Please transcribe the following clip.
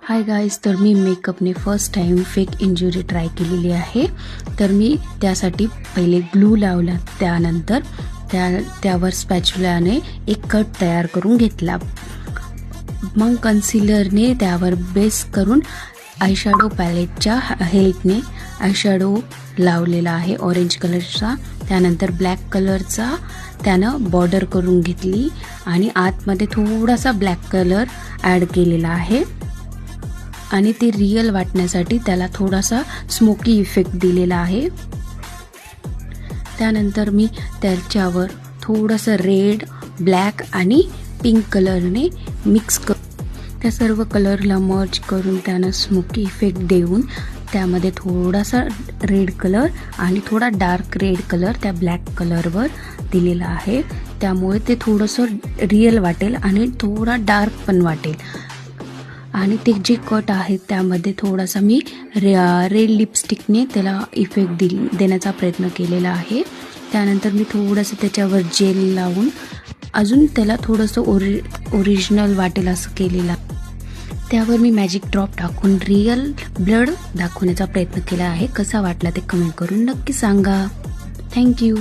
हाय guys, तर मी मेकअपने first time fake injury try केलेली आहे. तर मी त्यासाठी पहिले ग्लू लावला, त्यानंतर त्यावर स्पॅच्युलाने एक कट तयार करून घेतला. मग कन्सिलरने त्यावर बेस करून आयशॅडो पॅलेटच्या हेल्पने आयशॅडो लावलेला आहे ऑरेंज कलरचा. त्यानंतर ब्लॅक कलरचा त्यानं बॉर्डर करून घेतली आणि आतमध्ये थोडासा ब्लॅक कलर ॲड केलेला आहे आणि ते रिअल वाटण्यासाठी त्याला थोडासा स्मोकी इफेक्ट दिलेला आहे. त्यानंतर मी त्याच्यावर थोडंसं रेड, ब्लॅक आणि पिंक कलरने मिक्स त्या सर्व कलरला मर्ज करून त्यानं स्मोकी इफेक्ट देऊन त्यामध्ये थोडासा रेड कलर आणि थोडा डार्क रेड कलर त्या ब्लॅक कलरवर दिलेला आहे. त्यामुळे ते थोडंसं रिअल वाटेल आणि थोडा डार्क पण वाटेल. आणि ते जे कट आहेत त्यामध्ये थोडासा मी रेड लिपस्टिकने त्याला इफेक्ट देण्याचा प्रयत्न केलेला आहे. त्यानंतर मी थोडंसं त्याच्यावर जेल लावून अजून त्याला थोडंसं ओरिजिनल वाटेल असं केलेलं. त्यावर मी मॅजिक ड्रॉप टाकून रिअल ब्लड दाखवण्याचा प्रयत्न केला आहे. कसा वाटला ते कमेंट करून नक्की सांगा. थँक्यू.